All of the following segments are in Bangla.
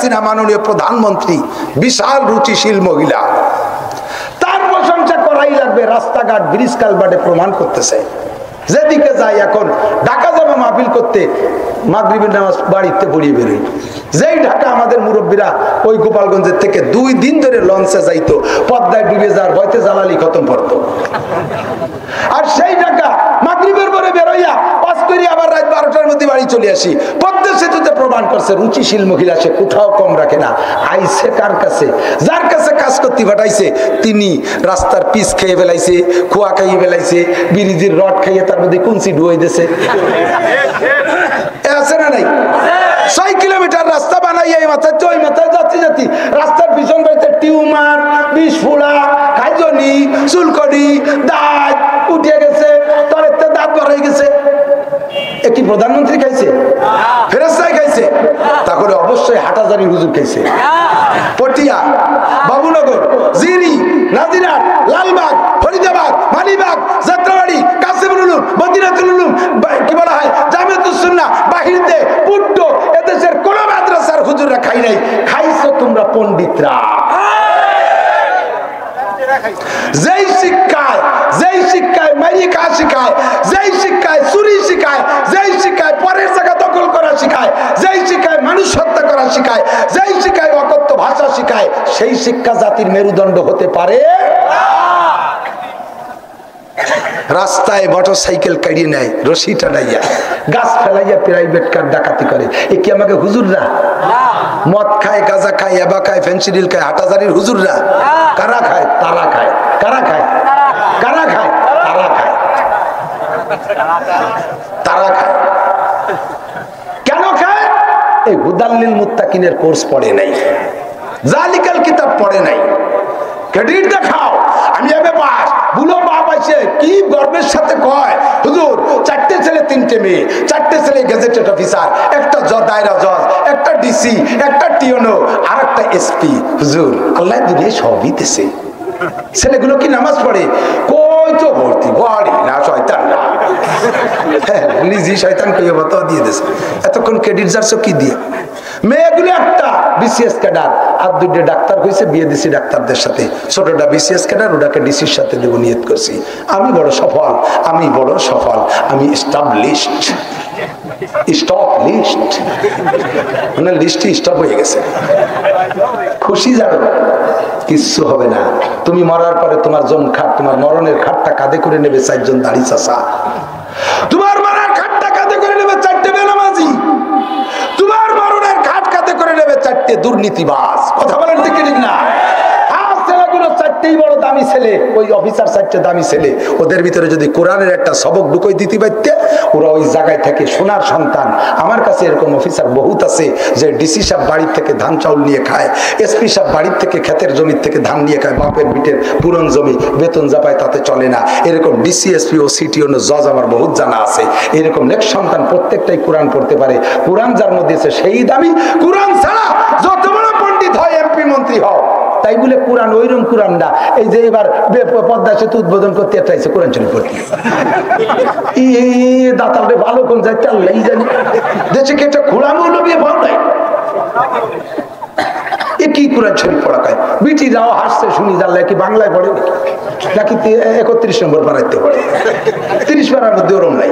হাসিনা মাননীয় প্রধানমন্ত্রী, বিশাল রুচিশীল মহিলা, তার প্রশংসা করাই লাগবে। রাস্তাঘাট ব্রিজ কালভার্টে প্রমাণ করতেছে। যেদিকে যাই এখন ঢাকা যাবো মাহফিল করতে, মাগরিবের নামাজ বাড়িতে পড়িয়ে বেরোই। যেই ঢাকা আমাদের মুরব্বীরা ওই গোপালগঞ্জের থেকে 2 দিন ধরে লঞ্চে যাইতো, পদ্মায় ডুবে যাওয়ার ভয়তে জ্বালালি খতম পড়তো। আর সেই ঢাকা মাগরিবের পরে বেরোইয়া পাস করি আবার রাত 12টার মধ্যে বাড়ি চলে আসি। পদ্মা সেতুতে প্রমাণ করছে রুচিশীল মহিলা, সে কোথাও কম রাখে না। আইসে কার কাছে? যার কাছে কাজ করতে পাঠাইছে তিনি রাস্তার পিচ খেয়ে ফেলাইছে, খোয়া খাইয়ে ফেলাইছে, বিরিজির রড খাইয়ে তার মধ্যে কুঞ্চি ডুয়ে দিয়েছে। আছে না নাই? 6 কিলোমিটার রাস্তা বানাইয়া এই মাথায় ওই মাথায় যাচ্ছি রাস্তার পিছন বাড়িতে টিউমার, বিস্ফোড়া, খাইজনি, চুলকড়ি, দাঁত উঠে গেছে, তরেতে দাঁত বার হয়ে গেছে। একটি প্রধানমন্ত্রী খাইছে? ফেরেশতাই খাইছে? তাহলে অবশ্যই হাটাজারি হুজুর খাইছে। পটিয়া, বাবুনগর, জিরি, নাজিরহাট, লালবাগ, ফরিদাবাদ, মালিবাগ, যাত্রাবাড়ি, কাসিমুল উলুম, মদিনাতুল উলুম, কি বলা হয় জামিয়াতুস সুন্নাহ, বাহিরতে পুট্ট, এদেশের কোন মাদ্রাসার হুজুররা খাই নাই। খাইছো তোমরা পণ্ডিতরা। যেই শিক্ষায় মাইকা শিখায়, যেই শিক্ষায় চুরি শিখায়, যেই শিক্ষায় পরের জায়গা দখল করা শিখায়, যেই শিক্ষায় মানুষ হত্যা করা শিখায়, যেই শিক্ষায় অকথ্য ভাষা শিখায়, সেই শিক্ষা জাতির মেরুদণ্ড হতে পারে। রাস্তায় মোটর সাইকেল কাটিয়ে নেয়, রশি টানাইয়া, গাছ ফেলাইয়া প্রাইভেট কার ডাকাতি করে। এ কি আমাকে হুজুররা? মদ খায়, গাঁজা খায়, এবা খায়, ফেন্সিডিল খায়, হাটাজারির হুজুররা? কারা খায়? তারা খায়। কারা খায়? কারা খায়? তারা খায়। তারা খায়। কেন খায়? এই হুদাল্লিল মুত্তাকিনের কোর্স পড়ে নাই, জালিকাল কিতাব পড়ে নাই। ক্রেডিট দেখাও, আমি এবে পাস, বুলো বাপ আছে কি গর্বের সাথে কয়, হুজুর 4টে ছেলে 3টে মেয়ে, 4টে ছেলে গেজেটেড অফিসার, একটা দায়রা জজ, একটা ডিসি, একটা টিওনো, আর একটা এসপি। হুজুর আল্লাহ দিলে সবই দেশে। ছেলেগুলো কি নামাজ পড়ে? কই তো ভর্তি বড়ি না, শয়তান না, নিজে শয়তান কইয়া বতা দিয়ে দেশ। এতক্ষণ ক্রেডিট যাচ্ছ কি দিয়ে? মেয়েগুলো একটা বিসিএস ক্যাডার, আর 2টে ডাক্তার হয়েছে, বিয়ে দিছি ডাক্তারদের সাথে। ছোটটা বিসিএস ক্যাডার, ওটাকে ডিসির সাথে দেবো নিয়ত করছি। আমি বড় সফল, আমি বড় সফল, আমি স্টাবলিশড, স্টপ লিস্ট, মানে লিস্টই স্টপ হয়ে গেছে। খুশি জানো? কিচ্ছু হবে না। তুমি মরার পরে তোমার খাট, তোমার মরণের খাটটা কাঁধে করে নেবে 4 জন দাড়ি চাচা। তোমার মরার খাটটা কাঁধে করে নেবে 4টে বেনামাজি। তোমার মরণের খাট কাঁধে করে নেবে 4টে দুর্নীতিবাজ। কথা বলেন ঠিক না? ছেলেগুলো 4টেই বড় দামি ছেলে, ওই অফিসার 4টে দামি ছেলে। ওদের ভিতরে যদি কোরআনের একটা সবক ঢুকই দিতে পারতে, ওরা ওই জায়গায় থেকে সোনার সন্তান। আমার কাছে এরকম অফিসার বহুত আছে যে ডিসি সাহেব বাড়ির থেকে ধান চাউল নিয়ে খায়, এসপি সাহেব বাড়ির থেকে ক্ষেতের জমির থেকে ধান নিয়ে খায়, বাপের বিটের পুরন জমি, বেতন যা পায় তাতে চলে না। এরকম ডিসি, এসপি ও সিটি ও জজ আমার বহুত জানা আছে। এরকম নেক সন্তান প্রত্যেকটাই কোরআন পড়তে পারে। কোরআন যার মধ্যে আছে সেই দামি। কোরআন ছাড়া যত বড় পণ্ডিত হয়, এমপি মন্ত্রী হয়, তাই বলে কোরআন ওইরকম কোরআন না। এই যে এবার পদ্মা সেতু উদ্বোধন করতে চাইছে কোরআন শরীফ পড়তে, দাতালরে ভালো কোন যাইতে আল্লাহ জানি। দেশে কি একটা খোলা মৌলবী ভাব নাই? এ কি কোরআন শরীফ পড়া খায়? বিটি যাও হাসছে শুনি, জানলে কি বাংলায় পড়ে নাকি 31 নম্বর পাড়াইতে পড়ে? 30 পাড়ার মধ্যে ওরম নাই।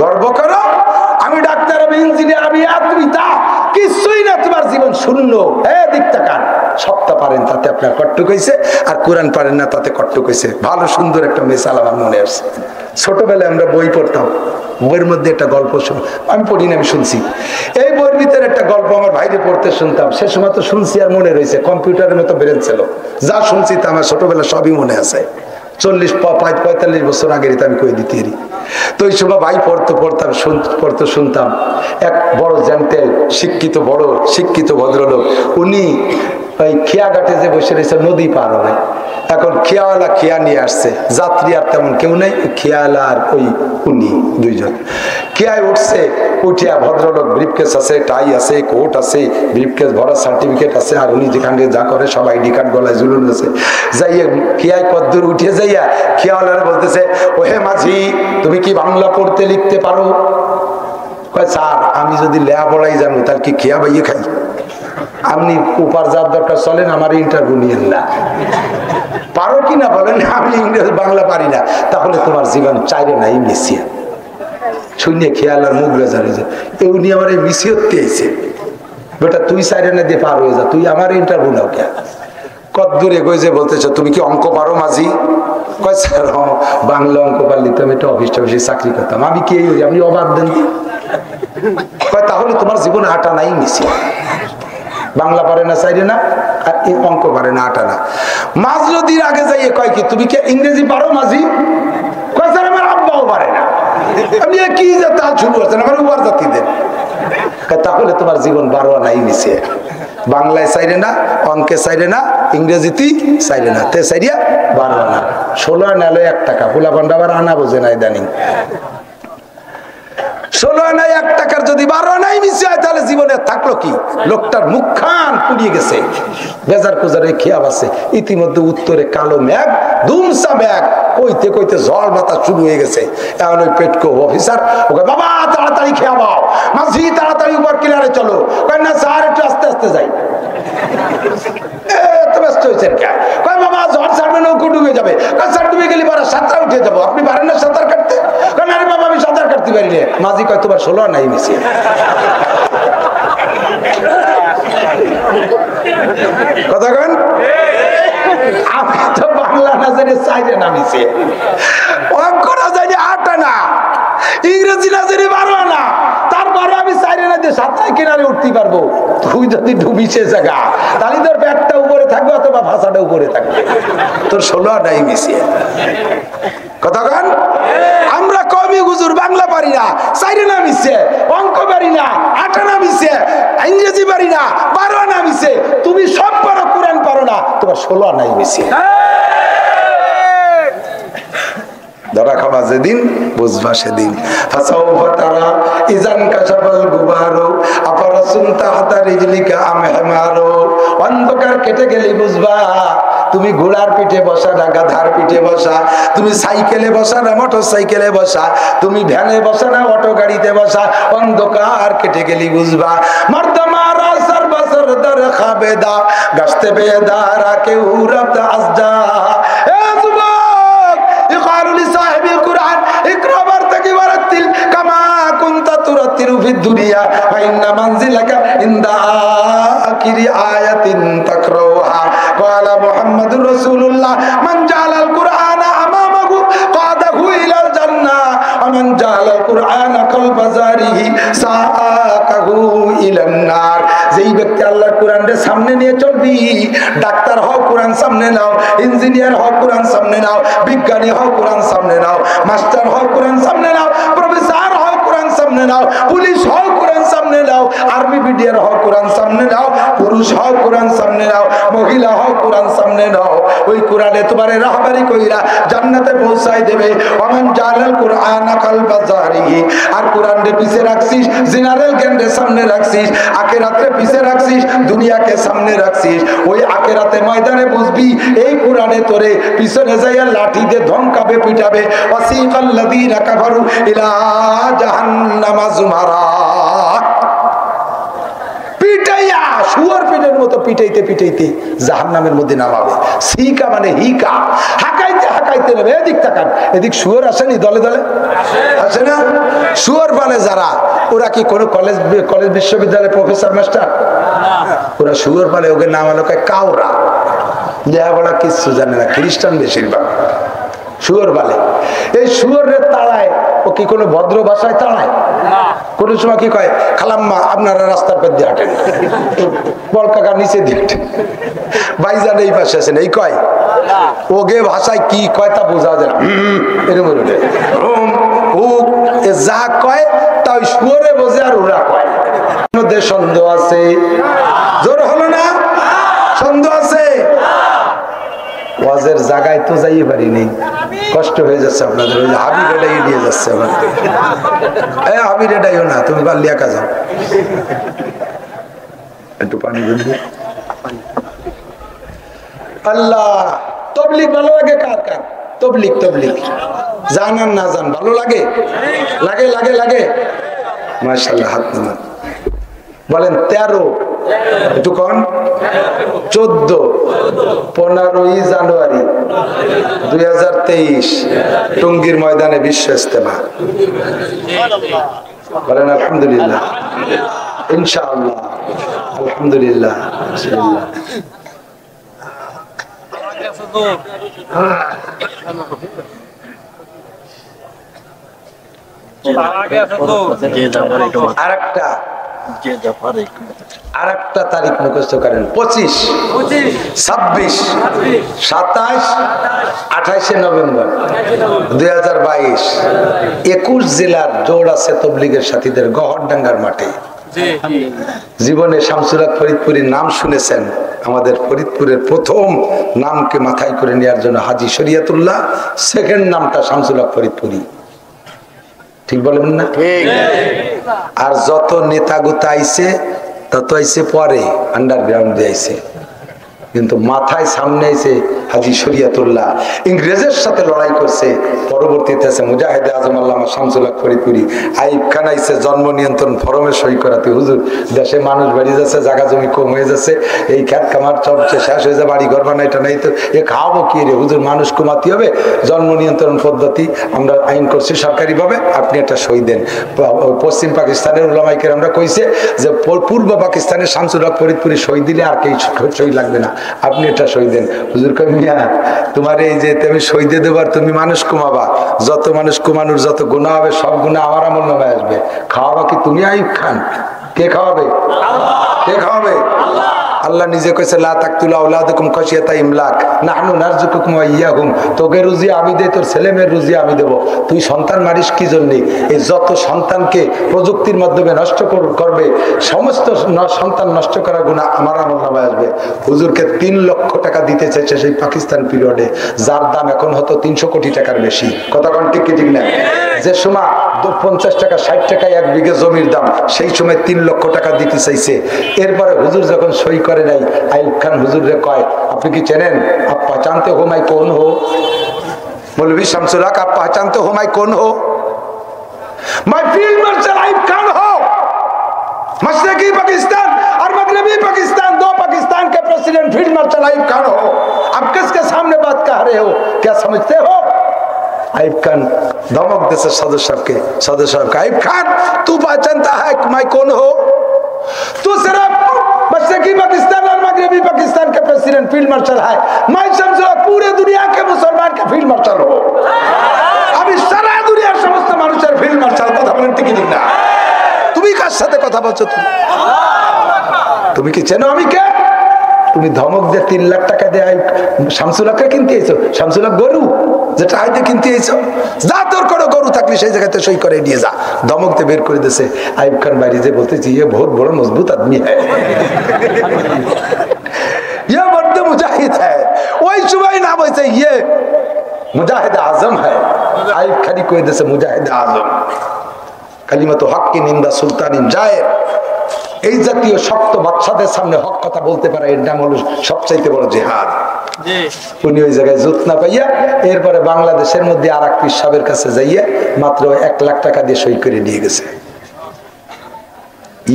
গর্ব করো, আমি ডাক্তার, আমি ইঞ্জিনিয়ার, আমি তুমি তা কিছুই না, তোমার জীবন শূন্য। দিক তাকান, সবটা পারেন তাতে আপনার কট্টুক হয়েছে, আর কোরআন পারেন না তাতে কট্টুক হয়েছে। ভালো সুন্দর একটা মিসাল আমার মনে আসছে। ছোটবেলায় আমরা বই পড়তাম, বইয়ের মধ্যে একটা গল্প আমি পড়িনি, আমি শুনছি। এই বইয়ের ভিতরে একটা গল্প আমার ভাইরে পড়তে শুনতাম। সে সময় তো শুনছি আর মনে রয়েছে, কম্পিউটারের মতো বেরেন ছিল। যা শুনছি তা আমার ছোটবেলা সবই মনে আছে। 40-45 বছর আগের আমি কয়ে দিতে পারি। তো ওই সময় ভাই পড়তে শুনতাম। এক বড় জেন্টেল শিক্ষিত ভদ্রলোক, উনি ওই খেয়াঘাটে যে বসে রয়েছে, নদী পার হয়। এখন খেয়াওয়ালা খেয়া নিয়ে আসছে, যাত্রী আর তেমন কেউ নেই, খেয়াওয়ালা আর উনি 2 জন। খেয়ায় উঠছে, উঠিয়া ভদ্রলোক ব্রিফকেস আছে, টাই আছে, কোট আছে, ব্রিফকেস ভরা সার্টিফিকেট আছে, আর উনি যেখানে যা করে সব আইডি কার্ড গলায় ঝুলুন আছে। যাইয়া খেয়ায় কদ্দূর উঠিয়ে যাইয়া খেয়াওয়ালারা বলতেছে, ওহে মাঝি, তুমি কি বাংলা পড়তে লিখতে পারো? কয় স্যার আমি যদি লেয়া পড়াই জানো তাহলে কি খেয়া বাইয়ে খাই, আপনি উপার যার দরকার চলেন, আমার ইন্টারভিউ নিয়েন না। পারো কিনা বলেন, আমি ইংরেজি বাংলা পারি না, তাহলে তোমার জীবন চাইলে না এই মিশিয়ে শূন্য খেয়াল আর মুখ বেজার হয়ে যায়। উনি আমার এই মিশিয়ে আইছে, বেটা তুই চাইলে না দিয়ে পার হয়ে যা, তুই আমার ইন্টারভিউ নাও কে। কত দূরে গেছে বলতেছ তুমি কি অঙ্ক পারো মাঝি? কয় স্যার বাংলা অঙ্ক পারলি তো আমি একটা অফিস টফিসে চাকরি করতাম। আমি কি আপনি অবাদ দেন? কয় তাহলে তোমার জীবনে আটা নাই মিশিয়ে, বাংলা পারে না চাইলে না, আর এই অঙ্ক পারে না আটা না। মাঝ নদীর আগে যাইয়ে কয় কি তুমি কি ইংরেজি পারো মাঝি? কয় স্যার আমার আব্বাও পারে না। আপনি কি তাল শুরু করছেন আমার উপার জাতিদের? তাহলে তোমার জীবন বারোয়া নাই নিচে, বাংলায় চাইলে না, অঙ্কে চাইলে না, ইংরেজিতেই চাইলে না, তে চাইয়া বারোয়া না। 16 আনা 1 টাকা, ফুলা পান্ডা আবার আনা বোঝে নাই দানি। 16 আনায় 1 টাকার যদি 12 আনাই মিশে হয় তাহলে জীবনে থাকলো কি? লোকটার মুখ খান পুড়িয়ে গেছে, বেজার কুজারে খেয়াব আছে। ইতিমধ্যে উত্তরে কালো মেঘ, ধুমসা মেঘ, কইতে কইতে ঝড় বাতাস শুরু হয়ে গেছে। এখন ওই পেটকো অফিসার ওকে বাবা তাড়াতাড়ি খেয়াবাও, মাঝি তাড়াতাড়ি উপর কিনারে চলো। কয় না স্যার একটু আস্তে আস্তে যাই। এত ব্যস্ত হয়েছেন কে? কয় বাবা ঝড় ছাড়বে, নৌকো ডুবে যাবে। কয় স্যার ডুবে গেলে পারা সাঁতার উঠে যাবো, আপনি পারেন না সাঁতার কাটতে? কয় না রে বাবা আমি সাঁতার কাটতে পারি না। মাঝি কয় তোমার 16 নাই মিশে কথা কন। আমি তো বাংলা না জানি চাইলে না মিশে, অঙ্ক না জানি 8 আনা, ইংরেজি না জানি 12 আনা, তারপরে আমি চাইলে না দিয়ে সাঁতার কিনারে উঠতে পারবো। তুই যদি ডুবিছে জায়গা তাহলে তোর ব্যাগটা উপরে থাকবে অথবা ভাষাটা উপরে থাকবে, তোর 16 আনাই মিশে কথা কন। আমরা কবি হুজুর বাংলা পারি না, চাইলে না মিশে, অঙ্ক পারি না, 8 আনা মিশে, ইংরেজি পারি না, 12 আনা মিশে। তুমি সব পারো, কোরআন পারো না, তোমার 16 আনাই মিশে। ধরা খাওয়া যেদিন বুঝবা সেদিন। অন্ধকার কেটে গেলে বুঝবা তুমি ঘোড়ার পিঠে বসা না গাধার পিঠে বসা, তুমি সাইকেলে বসা না মোটর সাইকেলে বসা, তুমি ভ্যানে বসা না অটো গাড়িতে বসা। অন্ধকার কেটে গেলি বুঝবা। মর্দমারা সর্বসর দর খাবেদা গস্তে বেদারা কে উরত আজদা। এ যুবক ইকরাউল সাহিবুল কুরআন ইকরা বারতাকি ওয়ারাতিল কামা কুনতা তুরাতিলু ফিদ দুনিয়া ওয়া ইন্না মানজিলাকা ইনদা আখিরি আয়াতিন তাকরাউহা। ক্বালা মুহাম্মাদুর রাসূলুল্লাহ মান জাআলাল কুরআনা আমামাহু কাদাহু ইলাল জান্নাহ ওয়া মান জাআলাল কুরআনা কলবা জারিহি সাআকাহু ইলান নার। যেই ব্যক্তি আল্লাহর কোরআনকে সামনে নিয়ে চলবি, ডাক্তার হও কোরআন সামনে নাও, ইঞ্জিনিয়ার হও কোরআন সামনে নাও, বিজ্ঞানী হও কোরআন সামনে নাও, মাস্টার হও কোরআন সামনে নাও, প্রফেসর হও কোরআন সামনে নাও, পুলিশ হও কোরআন সামনে নাও, আর্মি বিডিআর হও কোরআন সামনে নাও, পুরুষ হও কোরআন সামনে নাও, মহিলা হও কোরআন সামনে নাও। ওই কোরআনে তোমারে রাহবারি কইরা জান্নাতে পৌঁছাই দেবে। ওমান জালাল কুরআন কলবা জারিহি। আর কোরআনকে পিছে রাখছিস, জেনারেল জ্ঞানকে সামনে রাখছিস, আখিরাতে পিছে রাখছিস, দুনিয়াকে সামনে রাখছিস। ওই আখিরাতে ময়দানে বুঝবি এই কোরআনে তোরে পিছনে যাইয়া লাঠি দিয়ে ধমকাবে, পিটাবে। ওয়াসিকাল্লাযীনা কাফারু ইলা জাহান্নামা যুমারা। পিটাইয়া শুয়োর পিটের মতো পিটাইতে পিটাইতে জাহান্নামের মধ্যে নামাবে। সিকা মানে হিকা, হাকাইতে হাকাইতে নেবে। এদিক তাকান, এদিক শুয়োর আসেনি দলে দলে আসে না? শুয়োর পালে যারা, ওরা কি কোনো কলেজ বিশ্ববিদ্যালয়ের প্রফেসর মাস্টার? ওরা শুয়োর পালে, ওকে নাম হলো কাউরা। লেখাপড়া কিচ্ছু জানে না, খ্রিস্টান বেশিরভাগ। শুয়োর পালে, এই শুয়োরের তাড়ায় ও কি কোনো ভদ্র ভাষায় তাড়ায়? কোন সময় কি কয়, খালাম্মা আপনারা রাস্তার পর দিয়ে হাঁটেন, বল কাকা নিচে দিয়ে হাঁটেন, ভাইজান এই পাশে আছেন, এই কয়। ওগে ভাষায় কি কয় তা বোঝা যায় না, এরকম যা কয় তা ওই শুয়োরে বোঝে আর ওরা কয়। মধ্যে সন্দেহ আছে, জোর হলো না? সন্দেহ আছে। ওয়াজের জায়গায় তো যাই পারি নেই, কষ্ট হয়ে যাচ্ছে আপনাদের। ওই যে হাবি রেডাই দিয়ে যাচ্ছে আমাদের। হাবি রেডাইও না, তুমি বাল্লিয়া কাজ একটু পানি বলবো। আল্লাহ, তবলিগ ভালো লাগে কার কার? তবলিগ তবলিগ জান আর না জান ভালো লাগে? লাগে লাগে লাগে। মাশাআল্লাহ, হাত নামান। বলেন 13, একটু কন, 14, 15ই জানুয়ারি 2023 টঙ্গীর ময়দানে বিশ্ব ইজতেমা। বলেন আলহামদুলিল্লাহ, ইনশাআল্লাহ, আলহামদুলিল্লাহ। আরেকটা তারিখ মুখস্থ করেন, 25, 26, 27, 28 নভেম্বর 2022 21 জেলার জোর আছে তবলিগের সাথীদের গহরডাঙ্গার মাঠে। জীবনে শামসুল হক ফরিদপুরীর নাম শুনেছেন। আমাদের ফরিদপুরের প্রথম নামকে মাথায় করে নেওয়ার জন্য হাজী শরিয়তুল্লাহ, সেকেন্ড নামটা শামসুল হক ফরিদপুরী। ঠিক বলেন না? আর যত নেতা গুতা আইছে তত আইছে পরে, আন্ডারগ্রাউন্ডে আইছে, কিন্তু মাথায় সামনে আইছে হাজী শরিয়তুল্লাহ। ইংরেজের সাথে লড়াই করছে, পরবর্তীতে আছে মুজাহিদে আজম আল্লামা শামসুল হক ফরিদপুরী। আইব খান আইছে জন্ম নিয়ন্ত্রণ ফরমে সই করাতে। হুজুর, দেশে মানুষ বাড়ি যাচ্ছে, জায়গা জমি কম হয়ে যাচ্ছে, এই খ্যাত খামার সবচেয়ে শেষ হয়ে যাবে, বাড়ি ঘর বানাইটা নাই তো এ খাওয়াবো কি রে হুজুর, মানুষ কমাতে হবে, জন্ম নিয়ন্ত্রণ পদ্ধতি আমরা আইন করছি সরকারিভাবে, আপনি একটা সই দেন। পশ্চিম পাকিস্তানের উলামায়ে আমরা কইছে যে পূর্ব পাকিস্তানের শামসুল হক ফরিদপুরী সই দিলে আর কেউ সই লাগবে না, আপনি এটা সই দেন। হুজুর কই, মিয়া তোমার এই যে তুমি সই দিয়ে দেবার, তুমি মানুষ কমাবা, যত মানুষ কমানোর যত গুনাহ হবে সব গুনাহ আমার আমল নামায় আসবে। খাওয়াবা কি তুমি আইব খান? কে খাওয়াবে? কে খাওয়াবে? আল্লাহ নিজে কইছে লা তাকতুলু আওলাদাকুম খাশিয়াতা ইমলাক নাহনু নারযুকুকুম ওয়া ইয়্যাহুম। তোকে রুজি আমি দেই, তোর ছেলে মেয়ের রুজি আমি দেব, তুই সন্তান মারিস কি জন্য? এই যত সন্তানকে প্রযুক্তির মাধ্যমে নষ্ট করবে, সমস্ত সন্তান নষ্ট করার গুনাহ আমার আমলনামায় আসবে। হুজুরকে 3 লক্ষ টাকা দিতে চাইছে সেই পাকিস্তান পিরিয়ডে, যার দাম এখন হতো 300 কোটি টাকার বেশি। কথা কোন ঠিক কি ঠিক না? যে সময় 50 টাকা 60 টাকায় 1 বিঘা জমির দাম, সেই সময় 3 লক্ষ টাকা দিতে চাইছে। এরপরে হুজুর যখন সই করে নাই, আইব খান হুজুরে কয়, আপনি কি চেনেন? আপ পহচানতে হো মাই কোন হো? মৌলভী শামসুল হক, आप पहचानते हो मैं कौन हो? मैं फील्ड मार्शल आइब खान हो। मशरकी पाकिस्तान और मगरबी पाकिस्तान, 2 पाकिस्तान के प्रेसिडेंट फील्ड मार्शल आइब खान हो। आप किसके सामने बात कह रहे हो? क्या समझते हो? आइब खान धमक देते सदस्य साहब का, आइब खान तू पहचानता है मैं कौन हो? तू सिर्फ मशरकी पाकिस्तान और मगरबी पाकिस्तान के प्रेसिडेंट फील्ड मार्शल है, मैं समझो पूरे दुनिया के मुसलमान के फील्ड मार्शल हो। अभी सारा दुनिया समस्त মানুষের ফিল্ড মার্শাল। কথা বলেন ঠিক ঠিক না? তুমি কার সাথে কথা বলছো? তুমি কি চেনো আমি কে? তুমি ধমক দিয়ে 3 লাখ টাকা দিয়ে শামসুল হককে কিনতে এসো। শামসুল হক গরু যেটা আইতে কিনতে এসো, যা তোর কোনো গরু থাকলে সেই জায়গাতে সই করে নিয়ে যা। ধমকতে বের করে দিয়েছে। আইব খান বাড়ি যে বলতেছি, ये बहुत बड़ा मजबूत आदमी है, ये बड़े मुजाहिद है। ওই সময় নাম হয়েছে ये मुजाहिद आजम है। आइब खानी কই দিয়েছে মুজাহিদ আজম। কালিমাত হক কি নিন্দা সুলতানিন জায়ের। এই জাতীয় শক্ত বাদশাদের সামনে হক কথা বলতে পারে, এর নাম হলো সবচাইতে বড় জিহাদ। উনি ওই জায়গায় জুত না পাইয়া এরপরে বাংলাদেশের মধ্যে আর এক পীর সাহেবের কাছে যাইয়া মাত্র 1 লাখ টাকা দিয়ে সই করে নিয়ে গেছে।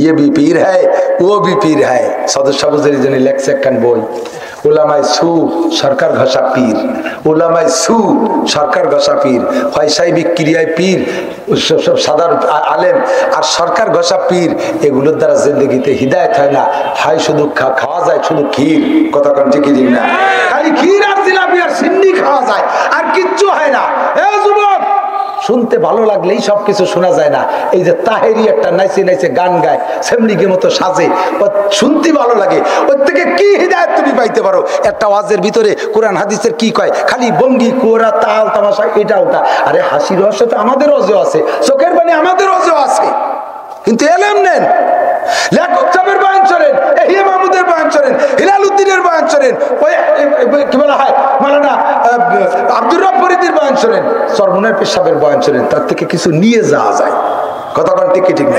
ये भी पीर है वो भी पीर है। সদস্য বুঝের জন্য লেখছে একখান বই, উলামায়ে সু সরকার ঘষা পীর, উলামায়ে সু সরকার ঘষা পীর, হয় সাইবিক ক্রিয়ায় পীর সব সাধারণ আলেম, আর সরকার ঘষা পীর এগুলোর দ্বারা জিন্দেগিতে হিদায়াত হয় না, হয় শুধু খাওয়া যায় শুধু ক্ষীর। কথা কোন ঠিক ঠিক না? খালি ক্ষীর আর জিলাপি আর সিন্নি খাওয়া যায়, আর কিচ্ছু হয় না। এ যুবক, শুনতে ভালো লাগলেই সবকিছু শোনা যায় না। এই যে তাহেরি একটা নাইছে নাইছে গান গায়, সেমনিকে মতো সাজে, শুনতে ভালো লাগে, ওর থেকে কি হিদায়াত তুমি পাইতে পারো? একটা ওয়াজের ভিতরে কোরআন হাদিসের কি কয়, খালি ভঙ্গি কোরা তাল তামাশা এটা ওটা। আরে হাসি রহস্য তো আমাদের অজেও আছে, চোখের পানি আমাদের অজেও আছে, কিন্তু এলেম নেন। লেখক সাহেবের বয়ান শোনেন, এহিয়া মাহমুদের বয়ান শোনেন, হিলাল উদ্দিনের বয়ান শোনেন, ওই কি বলা হয় মাওলানা আব্দুর রব ফরিদির বয়ান শোনেন, সরমুনার পেশাবের বয়ান শোনেন, তার থেকে কিছু নিয়ে যাওয়া যায়। কথা কোন ঠিক ঠিক না?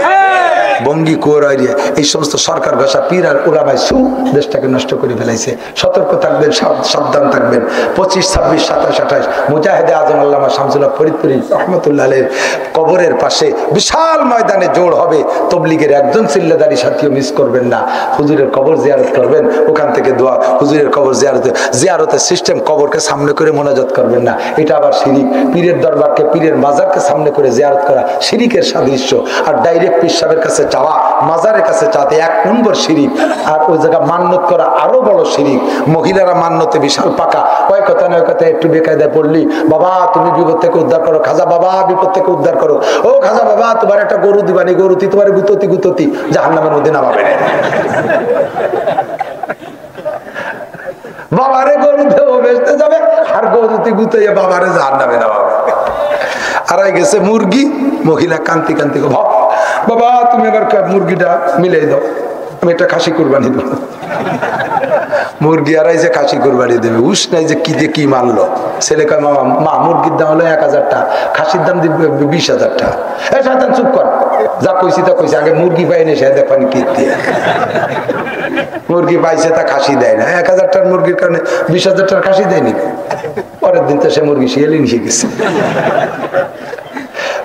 বঙ্গি কোরাইয়া এই সমস্ত সরকার ঘষা পীর আর ওলামাই সু দেশটাকে নষ্ট করে ফেলাইছে। সতর্ক থাকবেন, সাবধান থাকবেন। 25, 26, 27, 28 মুজাহিদে আজম আল্লামা শামসুল হক ফরিদপুরি রহমতুল্লাহ আলাইহির কবরের পাশে বিশাল ময়দানে জোড় হবে। তবলিগের একজন চিল্লাদারি সাথীও মিস করবেন না। হুজুরের কবর জিয়ারত করবেন, ওখান থেকে দোয়া। হুজুরের কবর জিয়ারতের সিস্টেম, কবরকে সামনে করে মোনাজাত করবেন না, এটা আবার শিরিক। পীরের দরবারকে, পীরের মাজারকে সামনে করে জিয়ারত করা শিরিকের সাদৃশ্য। আর ডাইরেক্ট পীর সাহেবের কাছে চাওয়া, মাজারের কাছে চাতে 1 নম্বর শিরিক। আর ওই জায়গা মান্নত করা আরো বড় শিরিক। মহিলারা মান্নতে বিশাল পাকা, ওই কথা নয় কথা একটু বেকায়দায় পড়লি, বাবা তুমি বিপদ থেকে উদ্ধার করো, খাজা বাবা বিপদ থেকে উদ্ধার করো, ও খাজা বাবা তোমার একটা গরু দিবানি, গরুতি তোমার গুততি জাহান্নামের মধ্যে নামাবে না। বাবারে গরু দেবো বেচতে যাবে, আর গরুতি গুতাইয়া বাবারে জাহান্নামে নামাবে। আড়াই গেছে মুরগি, মহিলা কান্তি কান্তি বাবা তুমি এবার মুরগিটা মিলাই দাও, আমি একটা খাসি কুরবানি দেবো। মুরগি আড়াইছে, খাসি কুরবানি দেবে। উস নাই যে কি দিয়ে কি মানলো। ছেলে কয় মামা মা মুরগির দাম হলো 1000 টাকা, খাসির দাম দিবে 20,000 টাকা। এই শয়তান চুপ কর, যা কইছি তা কইছি, আগে মুরগি পাইনি সে দেখেন কি দিয়ে মুরগি পাইছে তা খাসি দেয় না। 1000 টাকার মুরগির কারণে 20,000 টাকার খাসি দেয়নি। পরের দিন তো সে মুরগি শিয়ালি নিয়ে গেছে।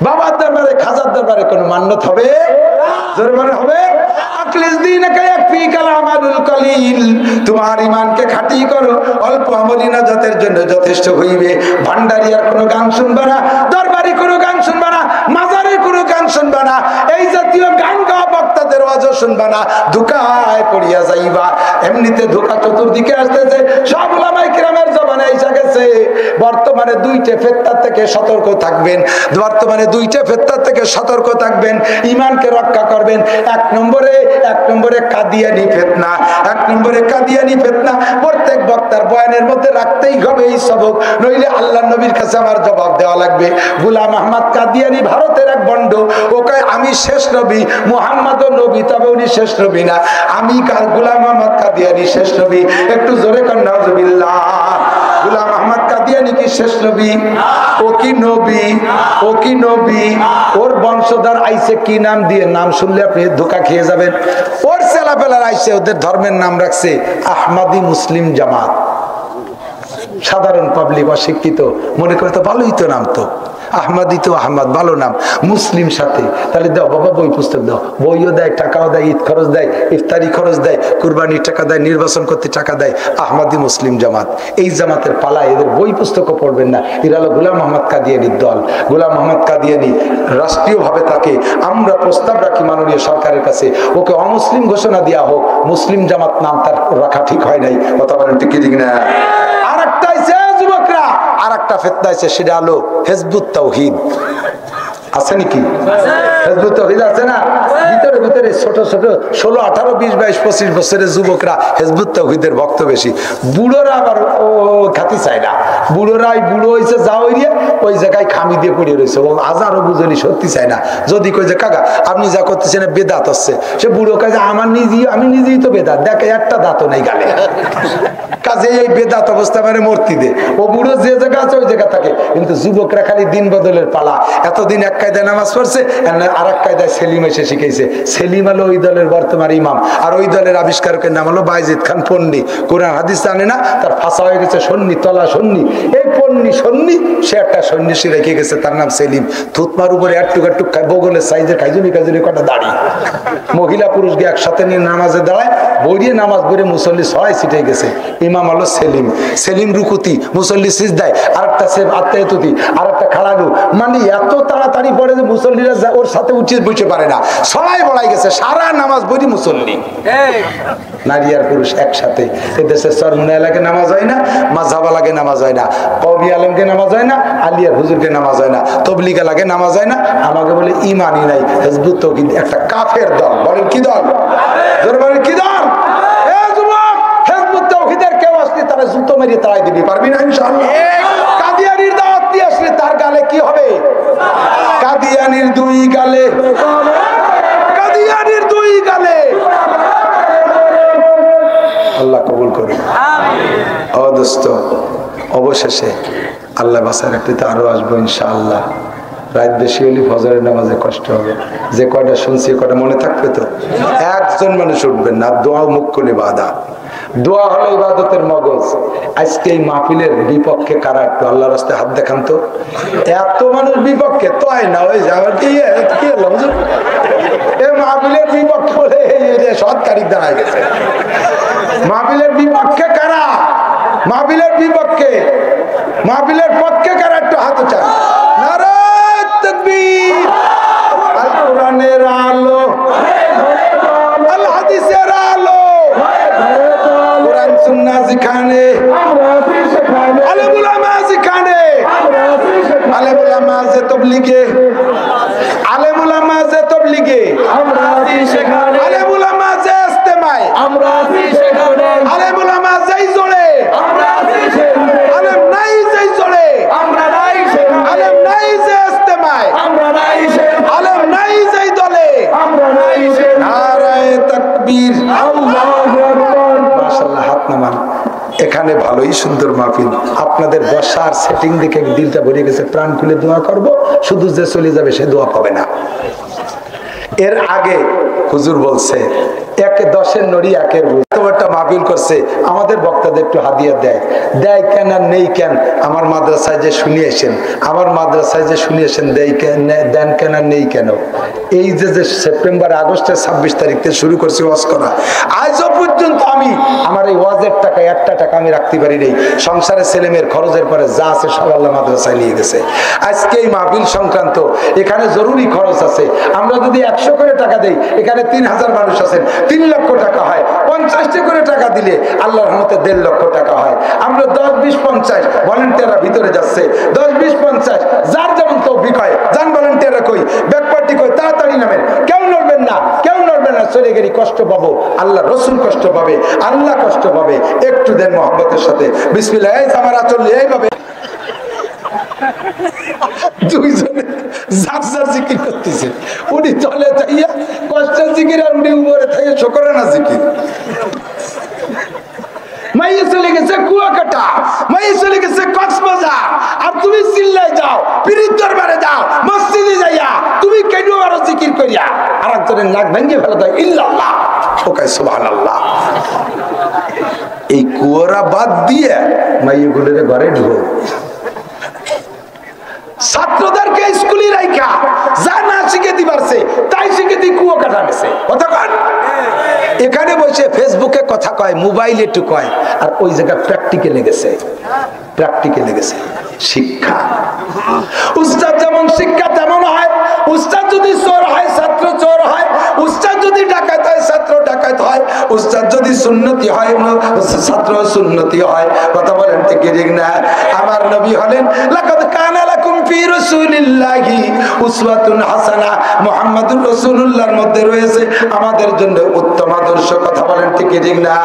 বাবার দরবারে, খাজার দরবারে কোন মান্যত হবে? জোরমানে হবে? তোমার ইমানকে খাঁটি করো, অল্প আমলি নাজাতের জন্য যথেষ্ট হইবে। ভান্ডারি আর কোনো গান শুনবা না, দরবারি কোনো গান শুনবা না, মাজারে কোনো গান শুনবা না, এই জাতীয় গান গাওয়া বক্তাদের ওয়াজও শুনবা না, ধোঁকায় পড়িয়া যাইবা। এমনিতে ধোঁকা চতুর্দিকে আসতেছে, সব উলামায়ে কিরামের জমানে এসে গেছে। বর্তমানে 2টে ফিতনা থেকে সতর্ক থাকবেন, বর্তমানে 2টে ফিতনা থেকে সতর্ক থাকবেন, ইমানকে রক্ষা করবেন। 1 নম্বরে কাদিয়ানি ফিতনা, 1 নম্বরে কাদিয়ানি ফিতনা। প্রত্যেক বক্তার বয়ানের মধ্যে রাখতেই হবে এই সবক, নইলে আল্লাহর নবীর কাছে আমার জবাব দেওয়া লাগবে। গোলাম আহমদ কাদিয়ানি ভারতের এক বন্ড, ওকে আমি শেষ নবী, মুহাম্মদও নবী, তবে উনি শেষ নবী না। আমি গোলাম আহমদ কাদিয়ানি শেষ নবী। একটু জোরে কর নাউজুবিল্লাহ। গোলাম আহমদ কাদিয়ানি কি শেষ নবী? ও কি নবী? ও কি নবী? ওর বংশধর আইছে কি নাম দিয়ে? নাম শুনলে আপনি ধোঁকা খেয়ে যাবেন। ওর ছেলেপেলার আইছে, ওদের ধর্মের নাম রাখছে আহমাদি মুসলিম জামাত। সাধারণ পাবলিক অশিক্ষিত মনে করে তো ভালোই তো নাম, তো আহমাদি তো আহমদ ভালো নাম, মুসলিম সাথে। তাহলে দাও বাবা বই পুস্তক দাও, বইও দেয়, টাকাও দেয়, ঈদ খরচ দেয়, ইফতারি খরচ দেয়, কুরবানির টাকা দেয়, নির্বাচন করতে টাকা দেয়। আহমাদি মুসলিম জামাত, এই জামাতের পালায়, এদের বই পুস্তকও পড়বেন না। এরা হলো গোলাম আহমদ কাদিয়ানির দল। গোলাম আহমদ কাদিয়ানি রাষ্ট্রীয়ভাবে তাকে আমরা প্রস্তাব রাখি মাননীয় সরকারের কাছে, ওকে অমুসলিম ঘোষণা দেওয়া হোক। মুসলিম জামাত নাম তার রাখা ঠিক হয় নাই, কথা বলেন ঠিক ঠিক না? আর একটা যুবকরা আর একটা ফিতনা আছে, সেটা হলো হিজবুত তাওহীদ। আছে নাকি? হিজবুত তাওহীদ আছে না? ভিতরে ভিতরে ছোট ছোট 16, 18, 20, 22, 25 বছরের যুবকরা হিজবুত তাওহীদের ভক্ত বেশি। বুড়োরা আবার খাতি চায় না। বুড়োরাই বুড়ো হয়েছে যা হইয়া ওই জায়গায় খামি দিয়ে পড়ে রয়েছে, ও হাজারও বুঝলি সত্যি চায় না। যদি কই যে কাকা আপনি যা করতেছেন বেদাত হচ্ছে, সে বুড়ো কাজে আমি নিজেই তো বেদাত, দেখে একটা দাঁতও নাই গালে, কাজে এই বেদাত অবস্থা মানে মূর্তি দে। ও বুড়ো যে জায়গা আছে ওই জায়গা থাকে। কিন্তু যুবকরা খালি দিন বদলের পালা। এতদিন এক কায়দায় নামাজ পড়ছে, আর এক কায়দায় সেলিম এসে শিখেছে। সেলিম হলো ওই দলের বর্তমান ইমাম, আর ওই দলের আবিষ্কারকের নাম হলো বাইজিদ খান পন্নী। কোরআন হাদিস জানে না, তার ফাঁসা হয়ে গেছে সন্নি, তলা সন্নি। এই পন্নী সন্নি, সে একটা সন্ন্যাসী রেখে গেছে, তার নাম সেলিম। থুতমার উপরে একটুক বগলের সাইজের খাইজুনি কটা দাড়ি। মহিলা পুরুষ গিয়ে একসাথে নিয়ে নামাজে দাঁড়ায়, বইয়ে নামাজ পড়ে মুসল্লি সবাই ছিটে গেছে। ইমাম হলো সেলিম। সেলিম রুকুতি, মুসল্লি সিজদায়, আরেকটা সেব আত্মায়তুতি, আরেকটা খাড়ালু। মানে এত তাড়াতাড়ি পড়ে যে মুসল্লিরা ওর সাথে উঠিয়ে বসে পারে না, সবাই বলাই গেছে। সারা নামাজ পড়ি মুসল্লি, নারী আর পুরুষ একসাথে। এদেশের সরমুনা এলাকায় নামাজ হয় না, মাযহাবা লাগে নামাজ হয় না, কবি আলমকে নামাজ হয় না, আলিয়ার হুজুরকে নামাজ হয় না, তবলিগা লাগে নামাজ হয় না। আমাকে বলে ইমানই নাই। হিজবুত তাওহীদ একটা কাফের দল। বলেন কি দল? জোরে বলেন কি দল? তারা জুতো মেরিয়ে তাড়াই দিবি, পারবি না ইনশাআল্লাহ। কাদিয়ানির দাওয়াত দিয়ে আসলে তার গালে কি হবে? কাদিয়ানির 2 গালে, কাদিয়ানির 2 গালে। আল্লাহ কবুল করুন। ও দোস্ত, অবশেষে আল্লাহ বাসার একটিতে আরো আসবো ইনশাআল্লাহ। রাত বেশি হলে ফজরের নামাজে কষ্ট হবে। যে কয়টা শুনছি কয়টা মনে থাকবে তো? একজন মানুষ উঠবেন না। দোয়া মুখ খুলে বাধা, দোয়া হলো ইবাদতের মগজ। আজকে এই মাহফিলের বিপক্ষে কারা একটু আল্লাহর রাস্তায় হাত দেখান তো। এত মানুষ বিপক্ষে তো আয় না ওই যাওয়ার কি হলো এই মাহফিলের বিপক্ষে বলে সৎ তারিখ দাঁড়ায় গেছে। মাহফিলের বিপক্ষে কারা? মাহফিলের বিপক্ষে, মাহফিলের পক্ষে কারা একটু হাত চান? নারায়ে তাকবীর। আল কোরআনের আলো, আল হাদিসের আলো, কোরআন সুন্নাহ যেখানে, আলেম উলামা যেখানে, আলেম উলামা যে তাবলীগে, আলেম উলামা যে তাবলীগে, আলেম উলামা যে ইস্তেমায়, আলেম উলামা যেই জোরে, আলেম নাই যেই জোরে, আলেম নাই যে ইস্তেমায়, আলেম নাই যেই দলে, নারায়ে তাকবীর, আল্লাহু আকবার। মাশাআল্লাহ, হাত নামান। এখানে ভালোই সুন্দর মাহফিল, আপনাদের বসার সেটিং দেখে দিলটা ভরে গেছে। প্রাণ খুলে দোয়া করব, শুধু যে চলে যাবে সে দোয়া পাবে না। এর আগে হুজুর বলছে একে 10-এর নড়ি একের বুঝ। একটা মাহফিল করছে, আমাদের বক্তাদের একটু হাদিয়া দেয়, দেয় কেন আর নেই কেন? আমার মাদ্রাসায় যে শুনিয়েছেন, আমার মাদ্রাসায় যে শুনিয়েছেন দেন কেন আর নেই কেন? এই যে সেপ্টেম্বর আগস্টের 26 তারিখ থেকে শুরু করছি ওয়াজ করা, আজও পর্যন্ত আমি আমার এই ওয়াজের টাকা একটা টাকা আমি রাখতে পারি নাই। সংসারের ছেলেমেয়ের খরচের পরে যা আছে সব আল্লাহ মাদ্রাসায় নিয়ে গেছে। আজকে এই মাহফিল সংক্রান্ত এখানে জরুরি খরচ আছে। আমরা যদি 100 করে টাকা দেই, এখানে 3000 মানুষ আছেন, 3 লক্ষ টাকা হয়। 50টি করে টাকা দিলে আল্লাহর রহমতে 1.5 লক্ষ টাকা হয়। আমরা 10, 20, 50 ভলান্টিয়াররা ভিতরে যাচ্ছে, 10, 20, 50 যার যেমন তৌফিক হয় যান। ভলান্টিয়াররা কই, ব্যাকপার্টি কই, তাড়াতাড়ি নামেন, কেউ নড়বেন না, কেউ নড়বেন না। চলে গেলে কষ্ট পাবো, আল্লাহ রসুল কষ্ট পাবে, আল্লাহ কষ্ট পাবে। একটু দেন মহব্বতের সাথে। বিসমিল্লাহ। এই আমার আচরণ এইভাবে দুইজনে যার যার জিকির করতেছে। উনি তলে যাইয়া কষ্টের জিকির, আর উনি উপরে থেকে শুকরানা জিকির। মাইয়ে চলে গেছে কুয়াকাটা, মাইয়ে চলে গেছে কক্সবাজার, আর তুমি চিল্লায় যাও, পীরের দরবারে যাও, মসজিদে যাইয়া তুমি কেন আরো জিকির করিয়া আর একজনের নাক ভেঙে ফেলে দেয় ইল্লাল্লাহ, ওকে সুবহানাল্লাহ। এই কুয়ারা বাদ দিয়ে মাইয়ে গুলোর ঘরে ঢুকো। ছাত্রদেরকে স্কুলে রাইখা যা না শিখে দিবারছে তাই শিখে দি কুয়া কাটা গেছে। এখানে বসে ফেসবুকে কথা কয়, মোবাইলে একটু কয়, আর ওই জায়গায় প্র্যাকটিক্যালে গেছে। প্র্যাকটিক্যালে গেছে শিক্ষা। উস্তাদ যেমন শিক্ষা তেমন হয়। উস্তাদ যদি চোর হয় ছাত্র চোর হয়, উস্তাদ যদি ডাকাত হয় ছাত্র ডাকাত হয়, উস্তাদ যদি সুন্নতি হয় ছাত্র সুন্নতি হয়। কথা বলেন ঠিক না? আমার নবী হলেন লাকাদ কানা লাকুম ফি রাসূলিল্লাহি উসওয়াতুন হাসানাহ। মুহাম্মদুর রাসূলুল্লাহর মধ্যে রয়েছে আমাদের জন্য উত্তম আদর্শ। কথা বলেন ঠিক না?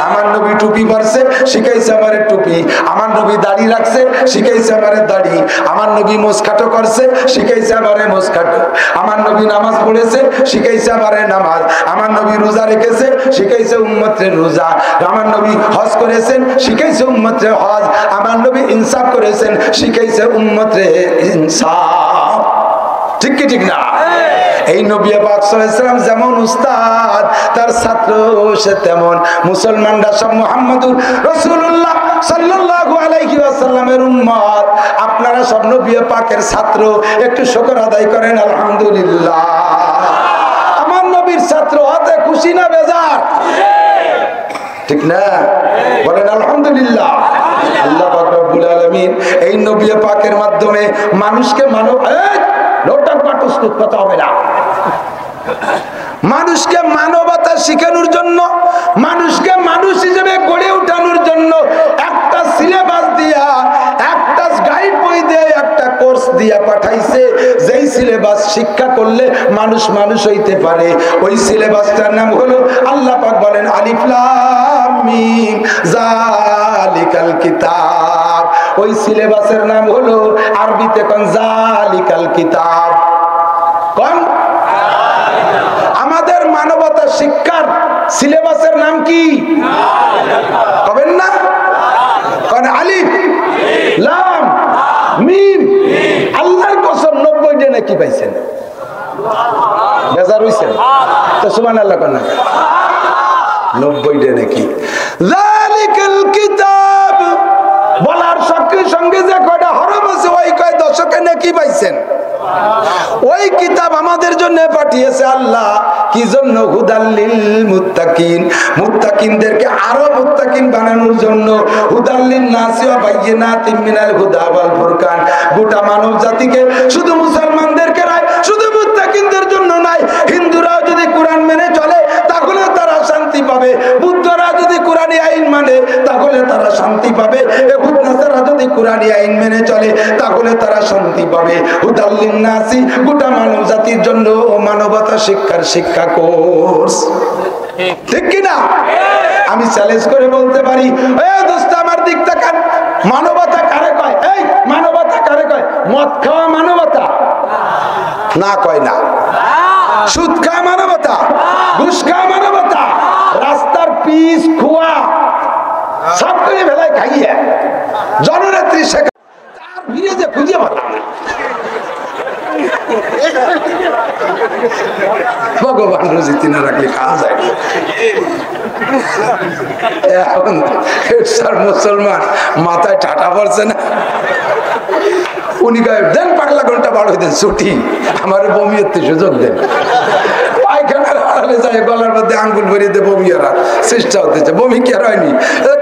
আমার নবী টুপি পরছে, শিখাইছে আমারে টুপি। আমার নবী দাড়ি রাখছে, শিখাইছে আমারে দাড়ি। আমার নবী মুসকাটো করছে, শিখাইছে আমারে মুসকাটো। আমার নবী নামাজ পড়েছে, শিখাইছে আমারে নামাজ। আমার নবী রোজা রেখেছে, শিখাইছে উম্মতের রোজা। আমার নবী হজ করেছেন, শিখাইছে উম্মতের হজ। আমার নবী ইনসাফ করেছেন, শিখাইছে উম্মতের ইনসাফ। ঠিক কি ঠিক না? এই নবী পাক সাল্লাল্লাহু আলাইহি ওয়াসাল্লাম যেমন উস্তাদ, তার ছাত্র সে তেমন। মুসলমানরা সব মুহাম্মদুর রাসূলুল্লাহ সাল্লাল্লাহু আলাইহি ওয়াসাল্লামের উম্মত। আপনারা সব নবী পাকের ছাত্র। একটু শুকর আদায় করেন আলহামদুলিল্লাহ। আমার নবীর ছাত্র হতে খুশি না বেজার? ঠিক না? বলেন আলহামদুলিল্লাহ। আল্লাহ পাক রব্বুল আলামিন এই নবী পাকের মাধ্যমে মানুষকে মানব কথা হবে না, মানুষকে মানবতা শিখানোর জন্য, মানুষকে মানুষ হিসেবে গড়ে উঠানোর জন্য একটা সিলেবাস দিয়া, একটা গাইড বই দিয়ে, একটা কোর্স দিয়া পাঠাইছে। যেই সিলেবাস শিক্ষা করলে মানুষ মানুষ হইতে পারে, ওই সিলেবাসটার নাম হলো, আল্লাহ পাক বলেন আলিফ লাম মিম যালিকাল কিতাব। ওই সিলেবাসের নাম হলো আরবিতে কোন যালিকাল কিতাব। কোন? আমাদের মানবতা শিক্ষার সিলেবাসের নাম কি? কবেন না? কোন? আলিফ লাম মিম। আল্লাহর কসম 90 নাকি পাইছেন? বেজার হইছেন তো সুবহানাল্লাহ কোন 90টা নাকি। যালিকাল কিতাব বলার সঙ্গে সঙ্গে যে কয়টা হরফ আছে ওই কয় দশকে নাকি পাইছেন। ওই কিতাব আমাদের জন্য পাঠিয়েছে আল্লাহ কি জন্য? হুদাল্লিল মুত্তাকিন, মুত্তাকিনদেরকে আরো মুত্তাকিন বানানোর জন্য। হুদাল্লিন নাসি ওয়া বাইয়িনাতিন মিনাল হুদা ওয়াল ফুরকান, গোটা মানব জাতিকে, শুধু মুসলমানদেরকে নয়, শুধু মুত্তাকিনদের জন্য নয়, হিন্দুরাও যদি কোরআন মেনে চলে তাহলে তারা শান্তি পাবে, বুদ্ধরা যদি কোরআনী আইন মানে তাহলে তারা শান্তি পাবে, ইহুদ নাসারা যদি কোরআনী আইন মেনে চলে তাহলে তারা শান্তি পাবে। হুদাল্লিন নাসি, গোটা মানব জাতির জন্য মানবতা শিক্ষার শিক্ষা কোর্স, ঠিক কিনা? আমি চ্যালেঞ্জ করে বলতে পারি, এই দোস্ত আমার দিক তাকান, মানবতা কারে কয়? এই মানবতা কারে কয়? মদ খাওয়া মানবতা না? কয় না। সুদ খাওয়া মানবতা? ঘুষ খাওয়া মানবতা? রাস্তার পিস খোয়া সব করে ভেলায় খাইয়ে জননেত্রী শেখা তার ভিড়ে যে খুঁজে পেলাম না। ভগবান রুজি না রাখলে খাওয়া যায়। এখন মুসলমান মাথায় ঠাটা পড়ছে না, উনি গায়ে দেন পাগলা ঘন্টা বার হয়ে দেন ছুটি, আমার বমি হতে সুযোগ দেন। পায়খানার আড়ালে যায় গলার মধ্যে আঙ্গুল ভরিয়ে দিয়ে বমি হারা চেষ্টা হতেছে, বমি কি আর হয়নি।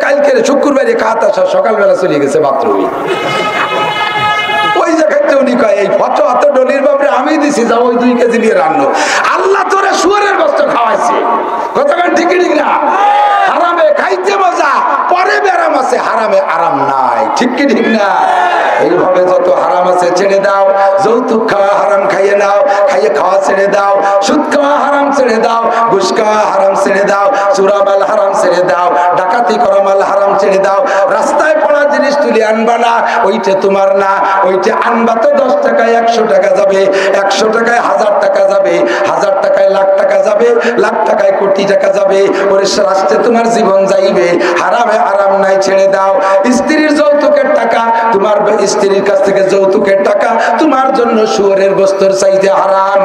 কালকে শুক্রবারে খাত আসা সকালবেলা চলে গেছে বাথরুমে। ওই জায়গাতে উনি কয় এই ফটো অত ডলির বাপরে আমি দিছি, যাও ওই 2 কেজি নিয়ে রান্নো। আল্লাহ তোরে শুয়োরের বস্ত্র খাওয়াইছে, কতক্ষণ ঠিক ঠিক না? হারামে খাইতে মজা, পরে ব্যারাম আছে, হারামে আরাম নাই, ঠিক কি ঠিক না? এইভাবে যত হারাম আছে ছেড়ে দাও, যৌতুক খাওয়া হারাম খাইয়ে নাও, খাইয়ে খাওয়া ছেড়ে দাও, সুদ খাওয়া হারাম ছেড়ে দাও, ঘুষ খাওয়া হারাম ছেড়ে দাও, চোরা মাল হারাম ছেড়ে দাও, ডাকাতি করা মাল হারাম ছেড়ে দাও। রাস্তায় পড়া জিনিস তুলে আনবা না, ওইটা তোমার না। ওইটা আনবা তো 10 টাকায় 100 টাকা যাবে, 100 টাকায় 1000 টাকা যাবে, 1000 টাকায় লাখ টাকা যাবে, লাখ টাকায় কোটি টাকা যাবে। ওরে রাস্তায় তোমার জীবন যাইবে। হারামে আরাম নাই, ছেড়ে দাও। স্ত্রীর যৌতুকের টাকা, তোমার স্ত্রীর কাছ থেকে যৌতুকের টাকা তোমার জন্য শুয়োরের বস্ত্র চাইতে হারাম।